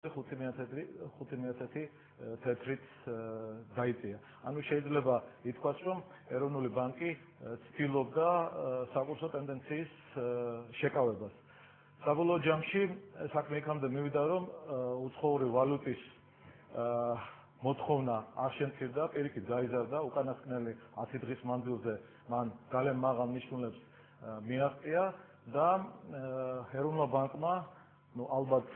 5,000 თეთრით დაიწია. ანუ შეიძლება ითქვას, რომ ეროვნული ბანკი ცდილობდა საკურსო ტენდენციის შეკავებას. საბოლოო ჯამში საქმე იქამდე მივიდა, რომ უცხოური ვალუტის მოთხოვნა არ შემცირდა, პირიქით გაიზარდა, უკანასკნელი 10 დღის მანძილზე მან ძალიან მაღალ ნიშნულებს მიაღწია და ეროვნულ ბანკმა ალბათ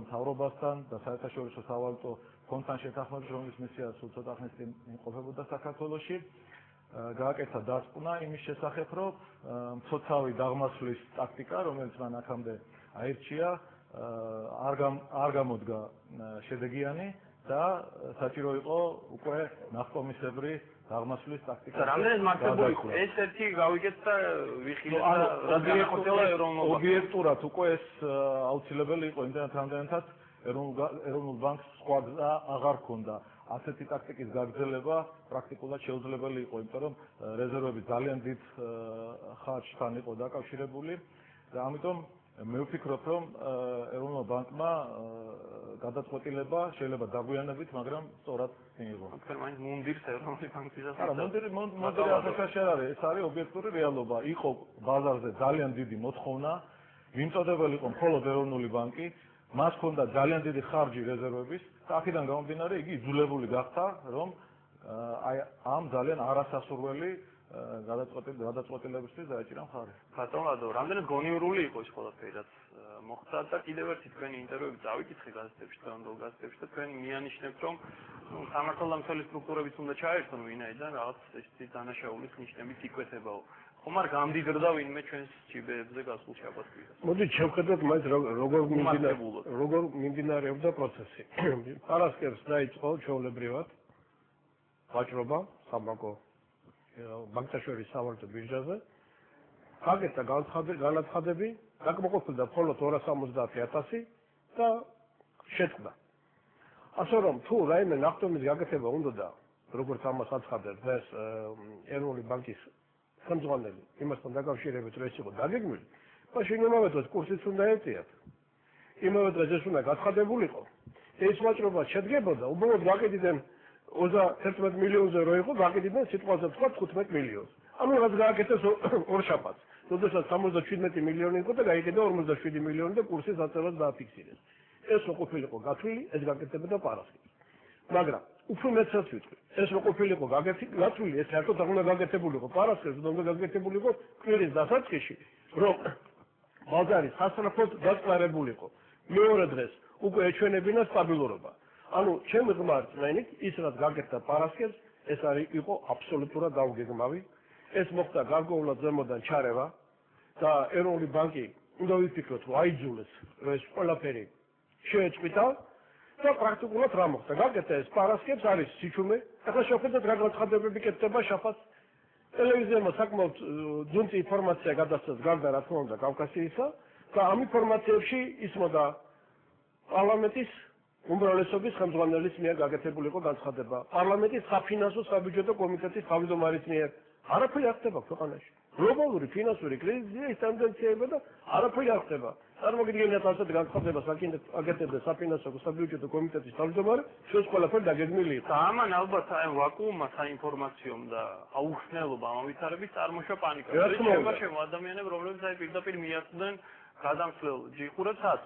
მთავრობასთან და საერთაშორისო სავალუტო ფონდთან შეთანხმებით, რომლის მისია სულ ცოტა ხნის წინ იმყოფებოდა საქართველოში, გააკეთა დარწმუნა იმის შესახებ, რომ მცოცავი დაღმასვლის ტაქტიკა, რომელიც მან აქამდე აირჩია, არ გამოდგა შედეგიანი და საჭირო იყო უკვე ნახტომისებრი დაღმასვლის ტაქტიკა. რამდენად მართებული იყო? ეს ერთი გავიგეთ და ვიხილეთ და რადგან ახლა ეროვნულ ობიექტურად უკვე ეს აუცილებელი იყო, იმდენად რამდენადაც ეროვნულ ბანკს სხვა გზა აღარ ჰქონდა. ასეთი ტაქტიკის გაგრძელება პრაქტიკულად შეუძლებელი იყო, იმიტომ რომ რეზერვები ძალიან დიდ ხარჯთან იყო დაკავშირებული და ამიტომ მე ვფიქრობ, რომ ეროვნულ ბანკმა გადაწყვეტილება შეიძლება დაგვიანებით, მაგრამ სწორად მიიღო. თქვენ მაინც მუნდირს ეროვნული ბანკისას. არა, მუნდირი ახალშეშ არ არის, ეს არის ობიექტური რეალობა. იყო ბაზარზე ძალიან დიდი მოთხოვნა, მიმწოდებელი იყო მხოლოდ ეროვნული ბანკი, მას ჰქონდა ძალიან დიდი ხარჯი რეზერვების და აქედან გამომდინარე იგი იძულებული გახდა, რომ ამ ძალიან არასასურველი გადაწყვეტილებისთვის დაეჭირა მხარი. ბატონ ლადო, რამდენად გონივრული იყო ეს ყველაფერი, რაც მოხდა და კიდევ ერთი თქვენი ინტერვიუები წავიკითხე გაზეთებში, დღევანდელ გაზეთებში და თქვენ მიანიშნებთ, რომ სამართალდამცველი სტრუქტურებიც უნდა ჩაერთონ ვინაიდან რაღაც ესეთი დანაშაულის ნიშნებით იკვეთებაო. ხომ არ გამდიდრდა ვინმე ჩვენს ჯიბეებზე გასულ შაბათ-კვირას. მოდით შევხედოთ მაინც როგორ მიმდინარეობდა პროცესი. პარასკევს დაიწყო ჩვეულებრივად ვაჭრობა საბანკო ბანკთა სავალუტო ბირჟაზე. გაკეთა განაცხადები, დაკმაყოფილდა მხოლოდ 270,000 და შეთქმდა. ასე რომ თუ რაიმე ნახტომის გაკეთება უნდოდა, როგორც ამას აცხადებს დღეს ეროვნული ბანკის ხელმძღვანელი, იმასთან დაკავშირებით რომ ეს იყო დაგეგმილი, მაშინ იმავე დროს კურსიც უნდა ეწიათ. იმავე დღეს ეს უნდა გაცხადებულიყო. ეს ვაჭრობა შედგებოდა, უბრალოდ გაკეთდნენ 31 მილიონზე რო იყო, გაკეთდნენ სიტყვაზე თქვა 15 მილიონს. ანუ რაც გააკეთეს ორ შაბათს. როდესაც 77 მილიონი იყო და გაიკეთა 47 მილიონი და კურსის აწევას დააფიქსირეს. ეს რო ყოფილიყო გათვლილი, ეს გაკეთებოდა პარასკევს. მაგრამ უფრო მეტსაც ვიტყვი, ეს რო ყოფილიყო გათვლილი, ეს საერთოდ არ უნდა გაკეთებულიყო პარასკევს, უნდა გაკეთებულიყო კვირის დასაწყისში, რომ ბაზარი სასწრაფოდ დაწყარებულიყო. მეორე დღეს უკვე ეჩვენებინა სტაბილურობა. ანუ ჩემი ღმერთნით ის რაც გაკეთდა პარასკევს, ეს იყო აბსოლუტურად დაუგეგმავი. ეს მოხდა გარკვეულად ზემოდან ჩარევა და ეროვნული ბანკი უნდა ვიფიქროთ, რომ აიძულეს, რომ ეს ყველაფერი შეეწყვიტა და პრაქტიკულად რა მოხდა? გაკეთდა ეს პარასკევს, არის სიჩუმე. ახლა შევხედოთ რა განცხადებები კეთდება შაბათს. ტელევიზიამ საკმაოდ ძუნწი ინფორმაცია გადასცეს გარდა რა თქმა უნდა კავკასიისა და ამ ინფორმაციებში ისმოდა პარლამენტის უმრავლესობის ხელმძღვანელის მიერ გაკეთებულიყო განცხადება. პარლამენტის საფინანსო საბიუჯეტო კომიტეტის თავმჯდომარის მიერ არაფერი არ ხდება ქვეყანაში. გლობალური ფინანსური კრიზისის ტენდენციები და არაფერი არ ხდება. წარმოგიდგენიათ ასეთ განცხადებას აკეთებდა საფინანსო საბიუჯეტო კომიტეტის თავმჯდომარე, შუას ყველაფერი დაგეგმილი იყო. და ამან ალბათ აი ვაკუუმმა საინფორმაციომ და აუხსნელობამ ავითარების წარმოშვა პანიკა. შემო ადამიანები, რომლებიც აი პირდაპირ მიაწვდნენ გადამხლელ ჯიხურებსაც,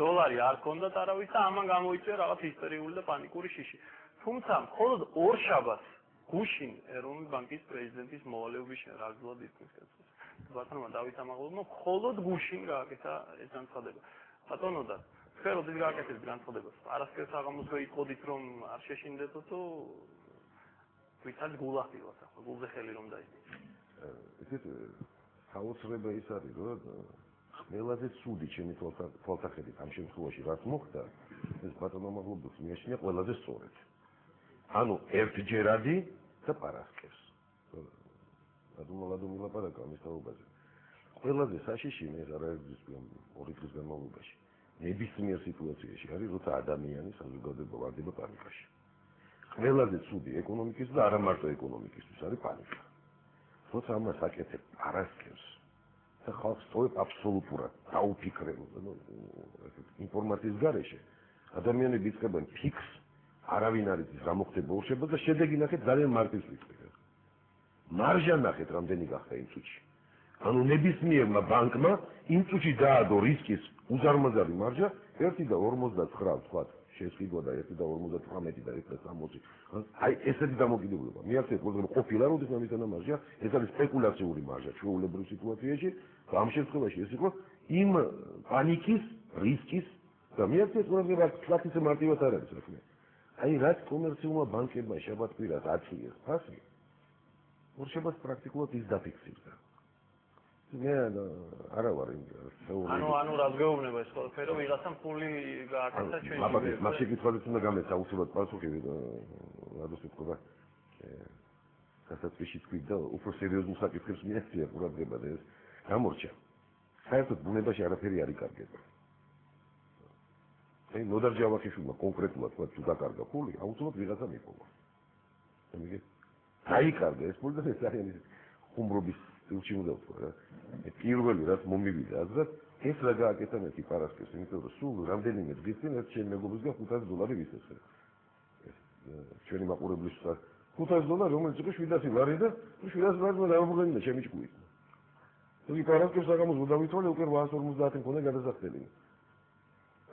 დოლარი არ ჰქონდათ არავის და ამან გამოიწვია რაღაც ჰისტერიული და პანიკური შიში. თუმცა მხოლოდ ორ შაბათს გუშინ ეროვნული ბანკის პრეზიდენტის მოვალეობის შეგრძნებულად ითქმის კაცს. ბატონმა დავით ამაღლობმა მხოლოდ გუშინ გააკეთა ეს განცხადება. ბატონო და თქვენ როდის გააკეთეთ განცხადებას? პარასკევს აღამოს ვეიტყოდით რომ არ შეშინდეთო თუ ვითაც გულახდილას ახლა გულზე ხელი რომ დაიწყოს. ესეთ საოცრება ის არის რომ ყველაზე ცუდი ჩემი თვალსაჩინით ამ შემთხვევაში რაც მოხდა, ეს ბატონო ამაღლობის მიაშინა ყველაზე სწორად. ანუ ერთჯერადი და პარასკევს. ადუმალადუმი ლაპარაკა ამის თაობაზე. ყველაზე საშიში მე არაერთგზის 2 დღის განმავლობაში ნებისმიერ სიტუაციაში არის, როცა ადამიანი საზოგადოება ვარდება პანიკაში. ყველაზე ცუდი ეკონომიკის და არა მარტო ეკონომიკისთვის არის პანიკა. როცა ამას აკეთებ პარასკევს და ხალხს სწორედ აბსოლუტურად დაუფიქრებულ ინფორმაციის გარეშე ადამიანები იწყებენ ფიქს, არავინ არ იცის რა მოხდება ურჩებას და შედეგი ნახეთ ძალიან მარტივი. მარჟა ნახეთ რამდენი გახდა იმ წუთში. ანუ ნებისმიერმა ბანკმა იმ წუთში დაადო რისკის უზარმაზარი მარჟა 1.59 თქვა შეესყიდვა და 1.58 და 1.60. აი ესეთი დამოკიდებულება. მიაქცევთ ყველგან ყოფილა როდესაც მისანა მარჟა, ეს არის სპეკულაციური მარჟა ჩვეულებრივ სიტუაციაში და ამ შემთხვევაში ეს იყო იმ პანიკის რისკის და მიაქცევთ ყველგან ფლათის მარტივად არ არის რა თქმა უნდა. აი რაც კომერციულმა ბანკებმა შაბათ-კვირას აწიეს ფასი ურჩებას პრაქტიკულად ის დაფიქსირდა. მე არა ვარ იმ ანუ რას გეუბნება ეს ყველაფერი რომ ვიღაცამ ფული გააკეთა ჩვენი აბა მას შეკითხვაიც უნდა გამეცა აუცილებლად პასუხი რადოს ვიტყობა გასაწვევში თქვით და უფრო სერიოზულ საკითხებს მიეცია ყურადღება და ეს გამორჩა საერთოდ ბუნებაში არაფერი არ იკარგება აი ნოდარ ჯავახიშვილმა კონკრეტულად თქვა თუ დაკარგა ფული აუცილებლად ვიღაცამ იპოვა ამიგე დაიკარგა ეს ფული და ეს არის ხუმრობის სტილში უნდა ვთქვა რა პირველი რაც მომივიდა აზრად ეს რა გააკეთა მეთი პარასკევს იმიტომ რომ სულ რამდენიმე დღის წინ ერთ ჩემ მეგობრისგან $500 ვისესხე ეს ჩვენი მაყურებლისთვის $500 რომელიც იყო 700 ლარი და 700 ლარი და ამოგვიგდა ჩემი ჭკუით იგი პარასკევს საღამოს დავითვალე უკვე 850 მქონდა გადასახდელი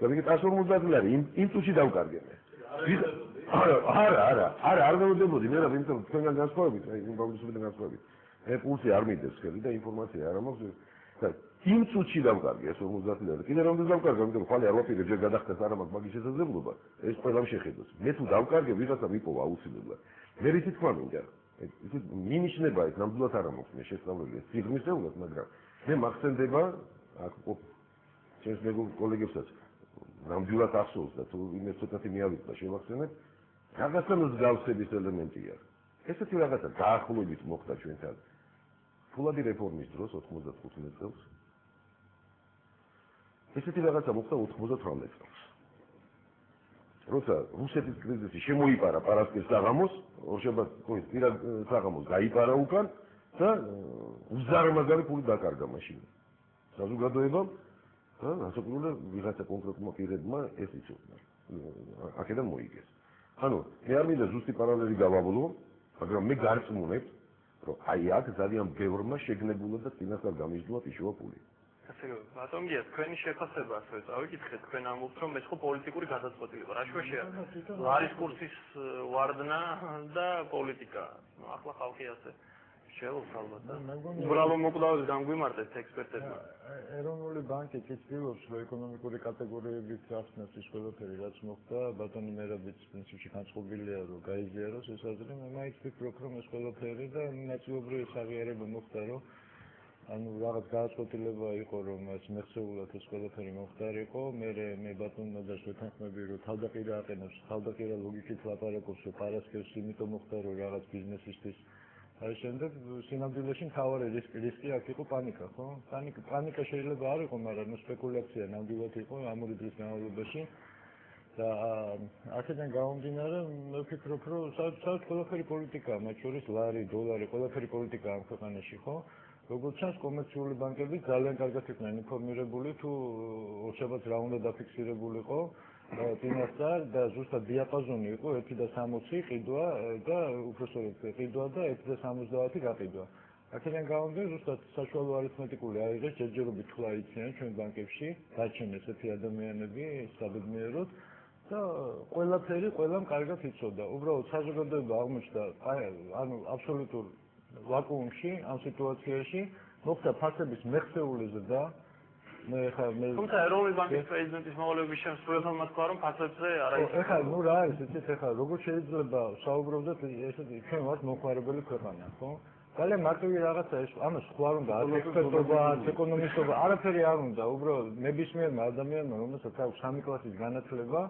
და იგი 150 ლარი იმ წუთში დავკარგე მე არა არ დავდებოდი მე რა იმიტომ თქვენგან განსხვავებით აი იმ პაბლისობიდან განსხვავებით მე პულსი არ მიდევს ხელი და ინფორმაცია არ ამაქვს და იმ წუთში დავკარგე ეს 50 ლარი კიდე რამდენი დავკარგე იმიტომ რომ ხვალე არ ვაფიქრე ჯერ გადახდეს არ მაქვს მაგის შესაძლებლობა ეს ყველამ შეხედოს მე თუ დავკარგე ვიღაცა მიპოვა აუცილებლად მე რითი თქვა მინდა ისე მინიშნება ეს ნამდვილად არ ამოქვს მე შესწავლილი ეს სიღრმისეულად მაგრამ მე მახსენდება აქ ჩემს კოლეგებსაც ნამდვილად ახსოვს და თუ იმას ცოტათი მიავიწყდა შევახსენებ რაღაცა მსგავსების ელემენტია ესეთი რაღაცა დაახლოებით მოხდა ჩვენთან ფულადი რეფორმის დროს 95 წელს ესეთი რაღაცა მოხდა 98 წელს როცა რუსეთის კრიზისი შემოიპარა პარასკევს საღამოს ორშაბათს ყოის პირად საღამოს გაიპარა უკან და უზარმაზარი ფული დაკარგა მაშინ საზოგადოებამ და ასაკურული ვიღაცა კონკრეტულმა პირებმა ეს იცოდნენ აქედან მოიგეს ანუ მე არ მინდა ზუსტი პარალელი გავაბოლო მაგრამ მე გარწმუნებ რომ აი აქ ძალიან ბევრმა შეგნებულად და წინასწარ გამიჯდულა პიშოვა ფული ასე ბატონია თქვენი შეფასება ასე წავიკითხეთ თქვენ ამბობთ რომ ეს ხო პოლიტიკური გადაწყვეტილება რა შეშია ლარის კურსის ვარდნა და პოლიტიკა ახლა ხალხი ასე შეელოს ალბათ და უბრალო მოკვდავად განგვიმარტეთ ექსპერტებმა ეროვნული ბანკი კითხულობს რომ ეკონომიკური კატეგორიებით ახსნას ის ყველაფერი რაც მოხდა ბატონი მერაბიც პრინციპში განწყობილია რომ გაიზიაროს ეს აზრი მე მაინც ვფიქრობ რომ ეს ყველაფერი და ნაწილობრივ ეს აღიარება მოხდა რომ ანუ რაღაც გადაწყვეტილება იყო რომ ეს მეხსეულად ეს ყველაფერი მომხდარიყო მე ბატონმა და შეთანხმები რომ თავდაყირა აყენებს თავდაყირა ლოგიკით ლაპარაკობს რომ პარასკევს იმიტომ მოხდა რომ რაღაც ბიზნესისთვის აი შემდეგ სინამდვილეში მთავარი რისკი აქ იყო პანიკა ხო პანიკა შეიძლება არ იყო მაგრამ სპეკულაცია ნამდვილად იყო ამ ორი დღის განმავლობაში და აქედან გამომდინარე მე ვფიქრობ რომ საერთოდ ყველაფერი პოლიტიკაა მათ შორის ლარი დოლარი ყველაფერი პოლიტიკაა ამ ქვეყანაში ხო როგორც ჩანს კომერციული ბანკები ძალიან კარგად იყვნენ ინფორმირებული თუ ორშაბათს რა უნდა დაფიქსირებულიყო წინასწარ და ზუსტად დიაპაზონი იყო 1.60 ყიდვა და უпроსორეთ ყიდვა და 1.70 გაყიდვა. აქედან გამომდინარე ზუსტად საშუალო არითმეტიკული აიღეს ჯერჯერობით თქვა იციან ჩვენ ბანკებში დაჩენ ესეთი ადამიანები საბედნიეროდ და ყველაფერი ყველამ კარგად იცოდა. უბრალოდ საზოგადოება აღმოჩნდა ანუ აბსოლუტურ ვაკუუმში ამ სიტუაციაში მოხდა ფასების მეხსეული ზრდა თუმცა ეროვნული ბანკის პრეზიდენტის მოვალეობის შემსრულებელმა თქვა რომ ფასებზე არ არის ეხლა ნუ რა არის იცით ეხლა როგორ შეიძლება საუბრობდეთ ესეთი ჩვენ ვართ მოხარებელი ქვეყანა ხო ძალიან მარტივი რაღაცა ეს ამას ხო არ უნდა ექსპერტობა ეკონომისტობა არაფერი არ უნდა უბრალოდ ნებისმიერმა ადამიანმა რომელსაც აქვს 3 კლასის განათლება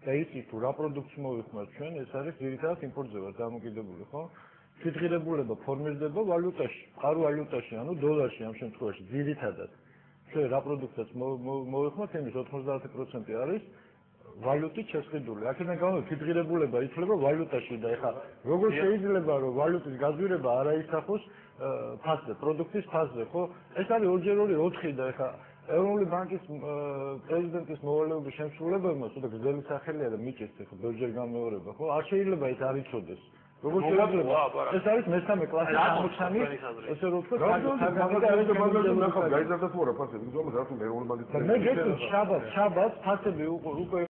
და იცის თუ რა პროდუქტს მოიხმართ ჩვენ ეს არის ძირითადად იმპორტზე ვარ დამოკიდებული ხო თვითღირებულება ფორმირდება ვალუტაში ყარ ვალუტაში ანუ დოლარში ამ შემთხვევაში ძირითადად ჩვენ რა პროდუქტებს მოიხმართ იმის 90% არის ვალუტით შესყიდული. აქედან გამომდინარე თვითღირებულება ითვლება ვალუტაში და ეხლა როგორ შეიძლება რომ ვალუტის გაზვირება არ აისახოს ფასზე, პროდუქტის ფასზე, ხო? ეს არის 2x2 4 და ეხლა ეროვნული ბანკის პრეზიდენტის მოვალეობის შემსრულებელმა ცოტა გრძელი სახელია და მიჭირს ხო ბევრჯერ გამეორება ხო არ შეიძლება ეს არ იცოდეს როგორც შეიძლება ეს არის მესამე კლასის ამოცანი ესე რომ ვთქვა გაიზარდა თუ არა ფასები? ზოგადად რატომ ეროვნული ბანკის მე გეტყვით შაბათ ფასები უკვე